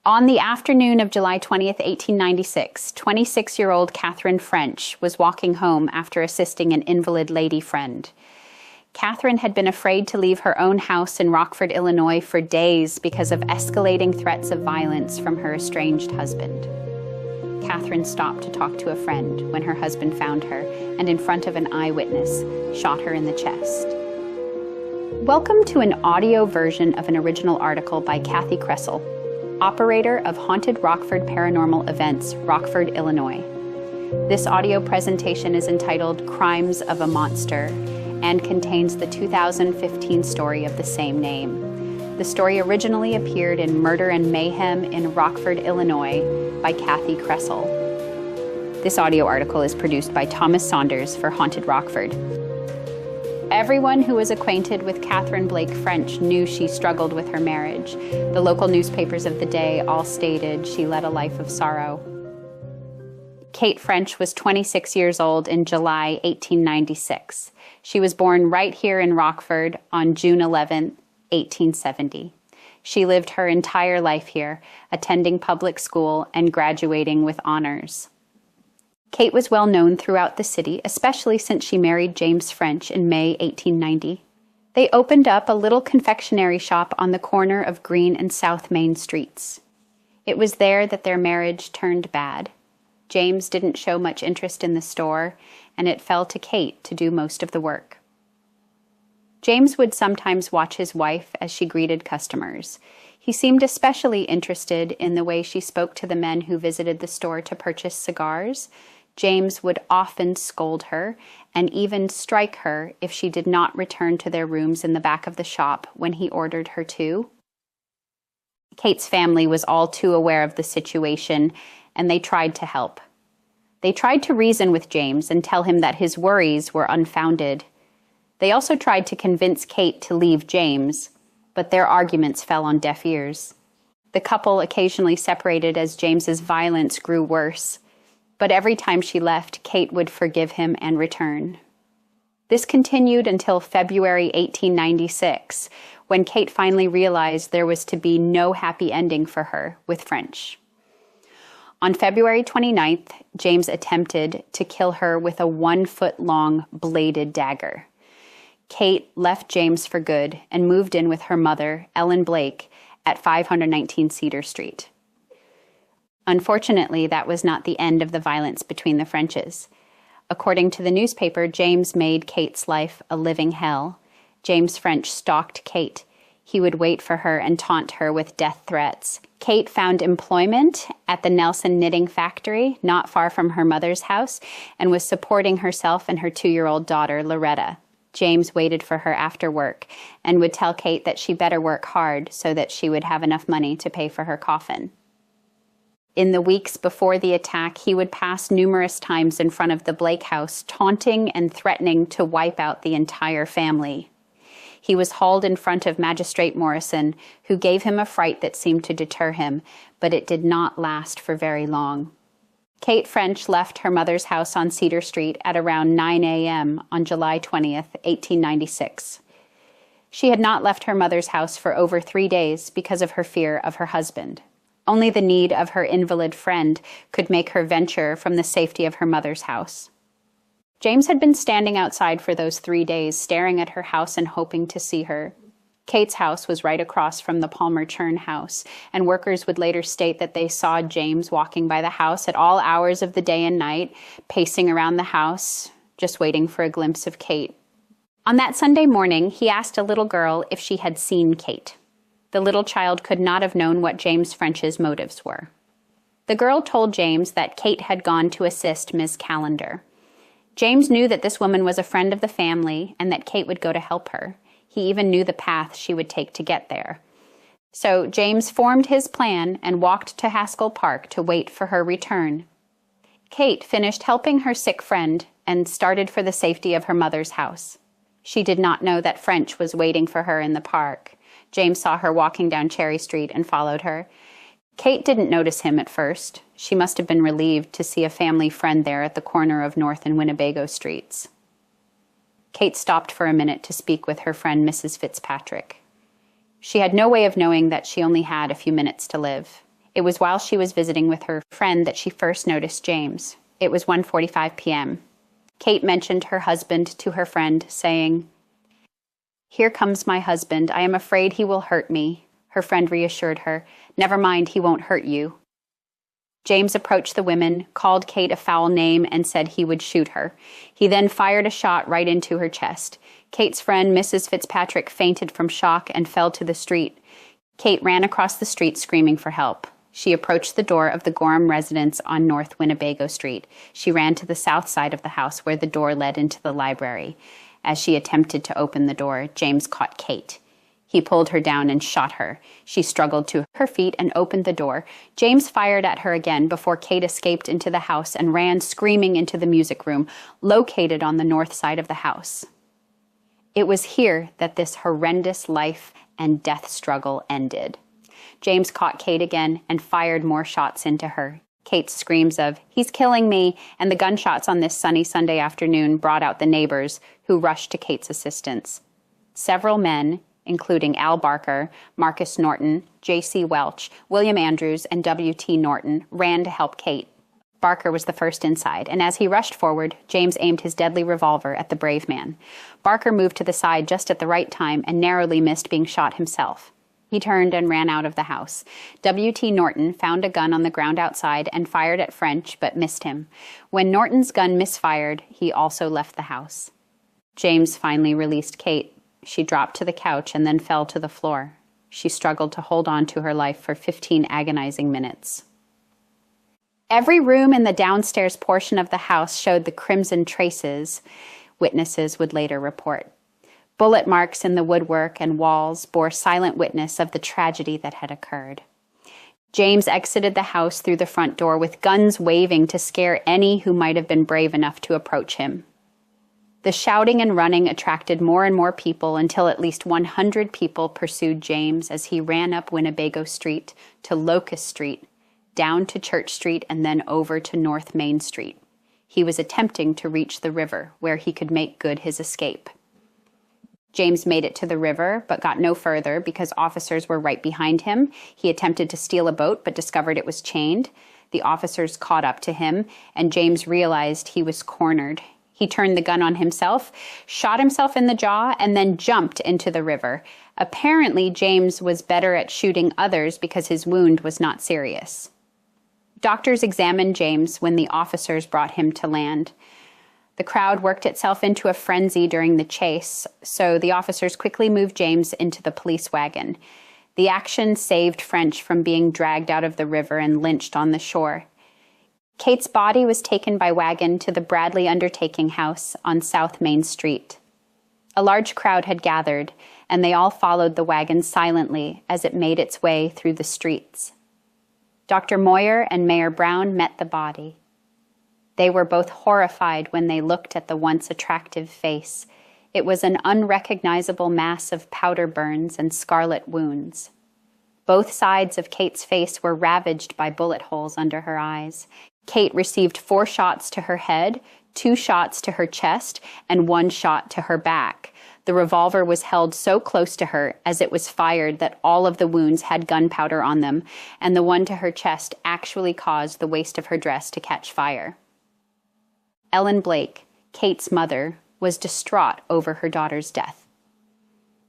On the afternoon of July 20th, 1896, 26-year-old Katherine French was walking home after assisting an invalid lady friend. Katherine had been afraid to leave her own house in Rockford, Illinois for days because of escalating threats of violence from her estranged husband. Katherine stopped to talk to a friend when her husband found her and, in front of an eyewitness, shot her in the chest. Welcome to an audio version of an original article by Kathi Kresol, operator of Haunted Rockford Paranormal Events, Rockford, Illinois. This audio presentation is entitled Crimes of a Monster and contains the 2015 story of the same name. The story originally appeared in Murder Mayhem in Rockford, Illinois by Kathi Kresol. This audio article is produced by Thomas Saunders for Haunted Rockford. Everyone who was acquainted with Katherine Blake French knew she struggled with her marriage. The local newspapers of the day all stated she led a life of sorrow. Kate French was 26 years old in July 1896. She was born right here in Rockford on June 11, 1870. She lived her entire life here, attending public school and graduating with honors. Kate was well known throughout the city, especially since she married James French in May 1890. They opened up a little confectionery shop on the corner of Green and South Main Streets. It was there that their marriage turned bad. James didn't show much interest in the store, and it fell to Kate to do most of the work. James would sometimes watch his wife as she greeted customers. He seemed especially interested in the way she spoke to the men who visited the store to purchase cigars. James would often scold her and even strike her if she did not return to their rooms in the back of the shop when he ordered her to. Kate's family was all too aware of the situation, and they tried to help. They tried to reason with James and tell him that his worries were unfounded. They also tried to convince Kate to leave James, but their arguments fell on deaf ears. The couple occasionally separated as James's violence grew worse, but every time she left, Kate would forgive him and return. This continued until February 1896, when Kate finally realized there was to be no happy ending for her with French. On February 29th, James attempted to kill her with a 1-foot-long bladed dagger. Kate left James for good and moved in with her mother, Ellen Blake, at 519 Cedar Street. Unfortunately, that was not the end of the violence between the Frenches. According to the newspaper, James made Kate's life a living hell. James French stalked Kate. He would wait for her and taunt her with death threats. Kate found employment at the Nelson Knitting Factory, not far from her mother's house, and was supporting herself and her 2-year-old daughter, Loretta. James waited for her after work and would tell Kate that she better work hard so that she would have enough money to pay for her coffin. In the weeks before the attack, he would pass numerous times in front of the Blake house, taunting and threatening to wipe out the entire family. He was hauled in front of Magistrate Morrison, who gave him a fright that seemed to deter him, but it did not last for very long. Kate French left her mother's house on Cedar Street at around 9 a.m. on July 20th, 1896. She had not left her mother's house for over 3 days because of her fear of her husband. Only the need of her invalid friend could make her venture from the safety of her mother's house. James had been standing outside for those 3 days, staring at her house and hoping to see her. Kate's house was right across from the Palmer Churn house, and workers would later state that they saw James walking by the house at all hours of the day and night, pacing around the house, just waiting for a glimpse of Kate. On that Sunday morning, he asked a little girl if she had seen Kate. The little child could not have known what James French's motives were. The girl told James that Kate had gone to assist Miss Callender. James knew that this woman was a friend of the family and that Kate would go to help her. He even knew the path she would take to get there. So James formed his plan and walked to Haskell Park to wait for her return. Kate finished helping her sick friend and started for the safety of her mother's house. She did not know that French was waiting for her in the park. James saw her walking down Cherry Street and followed her. Kate didn't notice him at first. She must have been relieved to see a family friend there at the corner of North and Winnebago Streets. Kate stopped for a minute to speak with her friend Mrs. Fitzpatrick. She had no way of knowing that she only had a few minutes to live. It was while she was visiting with her friend that she first noticed James. It was 1:45 p.m. Kate mentioned her husband to her friend, saying, "Here comes my husband. I am afraid he will hurt me." Her friend reassured her, "Never mind, he won't hurt you." James approached the women, called Kate a foul name, and said he would shoot her. He then fired a shot right into her chest. Kate's friend, Mrs. Fitzpatrick, fainted from shock and fell to the street. Kate ran across the street screaming for help. She approached the door of the Gorham residence on North Winnebago Street. She ran to the south side of the house where the door led into the library. As she attempted to open the door, James caught Kate. He pulled her down and shot her. She struggled to her feet and opened the door. James fired at her again before Kate escaped into the house and ran screaming into the music room, located on the north side of the house. It was here that this horrendous life and death struggle ended. James caught Kate again and fired more shots into her. Kate's screams of, "He's killing me," and the gunshots on this sunny Sunday afternoon brought out the neighbors, who rushed to Kate's assistance. Several men, including Al Barker, Marcus Norton, J.C. Welch, William Andrews, and W.T. Norton, ran to help Kate. Barker was the first inside, and as he rushed forward, James aimed his deadly revolver at the brave man. Barker moved to the side just at the right time and narrowly missed being shot himself. He turned and ran out of the house. W.T. Norton found a gun on the ground outside and fired at French, but missed him. When Norton's gun misfired, he also left the house. James finally released Kate. She dropped to the couch and then fell to the floor. She struggled to hold on to her life for 15 agonizing minutes. Every room in the downstairs portion of the house showed the crimson traces, witnesses would later report. Bullet marks in the woodwork and walls bore silent witness of the tragedy that had occurred. James exited the house through the front door with guns waving to scare any who might have been brave enough to approach him. The shouting and running attracted more and more people until at least 100 people pursued James as he ran up Winnebago Street to Locust Street, down to Church Street, and then over to North Main Street. He was attempting to reach the river, where he could make good his escape. James made it to the river, but got no further because officers were right behind him. He attempted to steal a boat, but discovered it was chained. The officers caught up to him, and James realized he was cornered. He turned the gun on himself, shot himself in the jaw, and then jumped into the river. Apparently, James was better at shooting others because his wound was not serious. Doctors examined James when the officers brought him to land. The crowd worked itself into a frenzy during the chase, so the officers quickly moved James into the police wagon. The action saved French from being dragged out of the river and lynched on the shore. Kate's body was taken by wagon to the Bradley Undertaking House on South Main Street. A large crowd had gathered, and they all followed the wagon silently as it made its way through the streets. Dr. Moyer and Mayor Brown met the body. They were both horrified when they looked at the once attractive face. It was an unrecognizable mass of powder burns and scarlet wounds. Both sides of Kate's face were ravaged by bullet holes under her eyes. Kate received 4 shots to her head, 2 shots to her chest, and 1 shot to her back. The revolver was held so close to her as it was fired that all of the wounds had gunpowder on them, and the one to her chest actually caused the waist of her dress to catch fire. Ellen Blake, Kate's mother, was distraught over her daughter's death.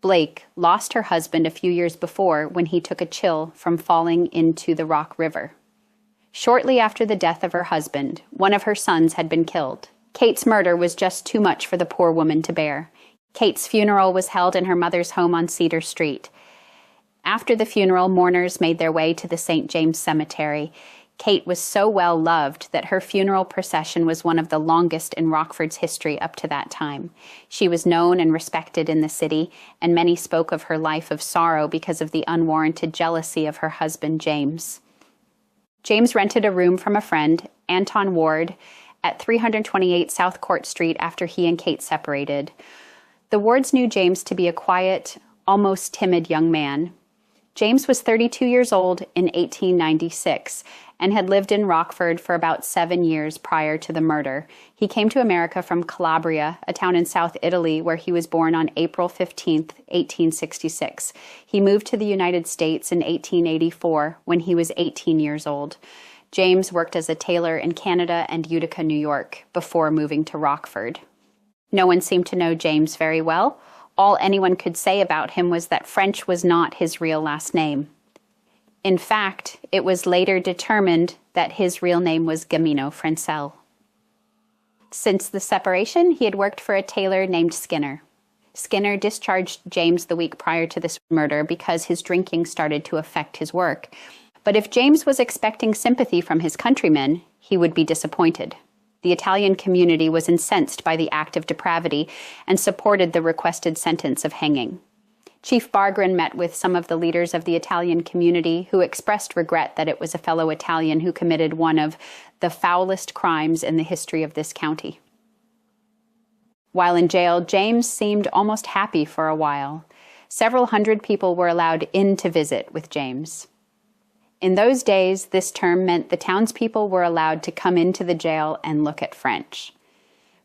Blake lost her husband a few years before when he took a chill from falling into the Rock River. Shortly after the death of her husband, one of her sons had been killed. Kate's murder was just too much for the poor woman to bear. Kate's funeral was held in her mother's home on Cedar Street. After the funeral, mourners made their way to the St. James Cemetery. Kate was so well loved that her funeral procession was one of the longest in Rockford's history up to that time. She was known and respected in the city, and many spoke of her life of sorrow because of the unwarranted jealousy of her husband, James. James rented a room from a friend, Anton Ward, at 328 South Court Street after he and Kate separated. The Wards knew James to be a quiet, almost timid young man. James was 32 years old in 1896 and had lived in Rockford for about 7 years prior to the murder. He came to America from Calabria, a town in South Italy, where he was born on April 15, 1866. He moved to the United States in 1884 when he was 18 years old. James worked as a tailor in Canada and Utica, New York, before moving to Rockford. No one seemed to know James very well. All anyone could say about him was that French was not his real last name. In fact, it was later determined that his real name was Gamino Frencel. Since the separation, he had worked for a tailor named Skinner. Skinner discharged James the week prior to this murder because his drinking started to affect his work. But if James was expecting sympathy from his countrymen, he would be disappointed. The Italian community was incensed by the act of depravity and supported the requested sentence of hanging. Chief Bargren met with some of the leaders of the Italian community who expressed regret that it was a fellow Italian who committed one of the foulest crimes in the history of this county. While in jail, James seemed almost happy for a while. Several hundred people were allowed in to visit with James. In those days, this term meant the townspeople were allowed to come into the jail and look at French.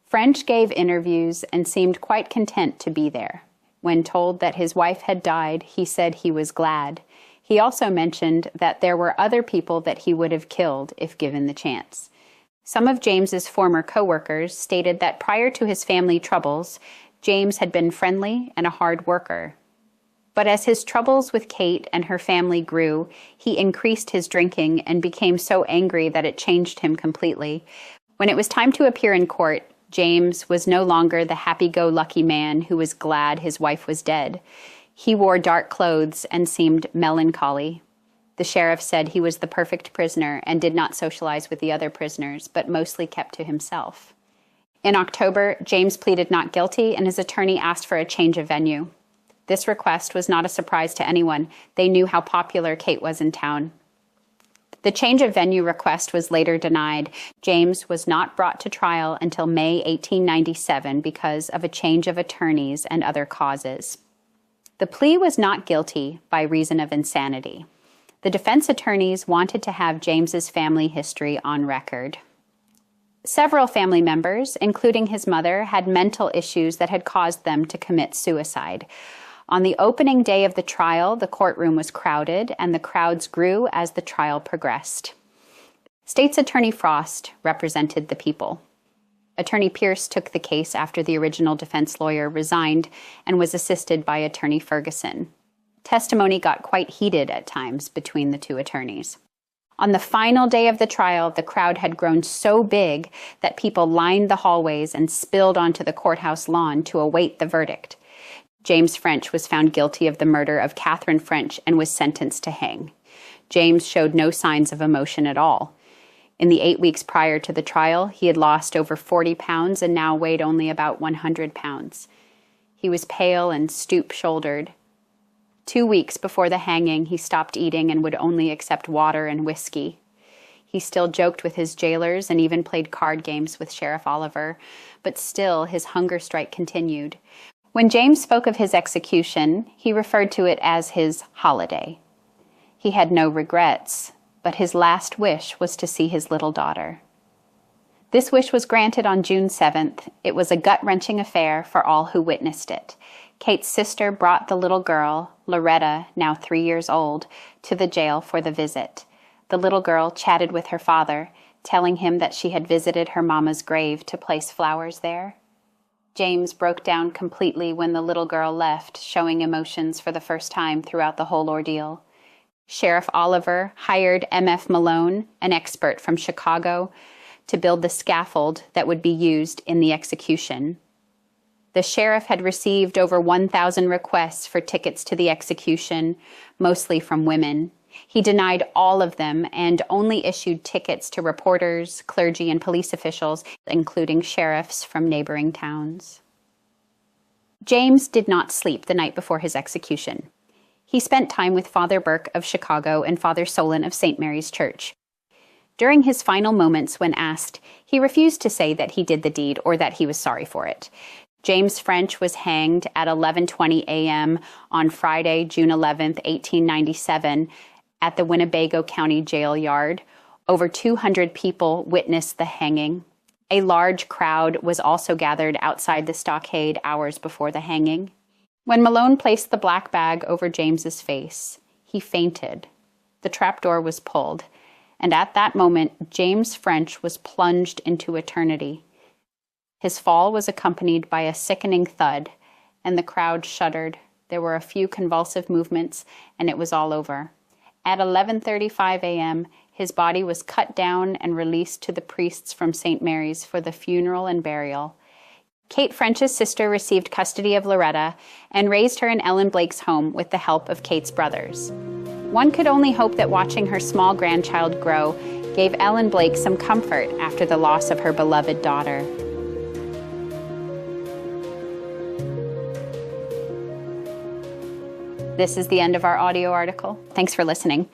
French gave interviews and seemed quite content to be there. When told that his wife had died, he said he was glad. He also mentioned that there were other people that he would have killed if given the chance. Some of James's former co-workers stated that prior to his family troubles, James had been friendly and a hard worker. But as his troubles with Kate and her family grew, he increased his drinking and became so angry that it changed him completely. When it was time to appear in court, James was no longer the happy-go-lucky man who was glad his wife was dead. He wore dark clothes and seemed melancholy. The sheriff said he was the perfect prisoner and did not socialize with the other prisoners, but mostly kept to himself. In October, James pleaded not guilty, and his attorney asked for a change of venue. This request was not a surprise to anyone. They knew how popular Kate was in town. The change of venue request was later denied. James was not brought to trial until May 1897 because of a change of attorneys and other causes. The plea was not guilty by reason of insanity. The defense attorneys wanted to have James's family history on record. Several family members, including his mother, had mental issues that had caused them to commit suicide. On the opening day of the trial, the courtroom was crowded, and the crowds grew as the trial progressed. State's Attorney Frost represented the people. Attorney Pierce took the case after the original defense lawyer resigned and was assisted by Attorney Ferguson. Testimony got quite heated at times between the two attorneys. On the final day of the trial, the crowd had grown so big that people lined the hallways and spilled onto the courthouse lawn to await the verdict. James French was found guilty of the murder of Katherine French and was sentenced to hang. James showed no signs of emotion at all. In the 8 weeks prior to the trial, he had lost over 40 pounds and now weighed only about 100 pounds. He was pale and stoop-shouldered. 2 weeks before the hanging, he stopped eating and would only accept water and whiskey. He still joked with his jailers and even played card games with Sheriff Oliver, but still his hunger strike continued. When James spoke of his execution, he referred to it as his holiday. He had no regrets, but his last wish was to see his little daughter. This wish was granted on June 7th. It was a gut-wrenching affair for all who witnessed it. Kate's sister brought the little girl, Loretta, now 3 years old, to the jail for the visit. The little girl chatted with her father, telling him that she had visited her mama's grave to place flowers there. James broke down completely when the little girl left, showing emotions for the first time throughout the whole ordeal. Sheriff Oliver hired M.F. Malone, an expert from Chicago, to build the scaffold that would be used in the execution. The sheriff had received over 1,000 requests for tickets to the execution, mostly from women. He denied all of them and only issued tickets to reporters, clergy, and police officials, including sheriffs from neighboring towns. James did not sleep the night before his execution. He spent time with Father Burke of Chicago and Father Solon of St. Mary's Church. During his final moments when asked, he refused to say that he did the deed or that he was sorry for it. James French was hanged at 11:20 a.m. on Friday, June 11, 1897, at the Winnebago County Jail Yard. Over 200 people witnessed the hanging. A large crowd was also gathered outside the stockade hours before the hanging. When Malone placed the black bag over James's face, he fainted. The trapdoor was pulled, and at that moment, James French was plunged into eternity. His fall was accompanied by a sickening thud, and the crowd shuddered. There were a few convulsive movements, and it was all over. At 11:35 a.m., his body was cut down and released to the priests from St. Mary's for the funeral and burial. Kate French's sister received custody of Loretta and raised her in Ellen Blake's home with the help of Kate's brothers. One could only hope that watching her small grandchild grow gave Ellen Blake some comfort after the loss of her beloved daughter. This is the end of our audio article. Thanks for listening.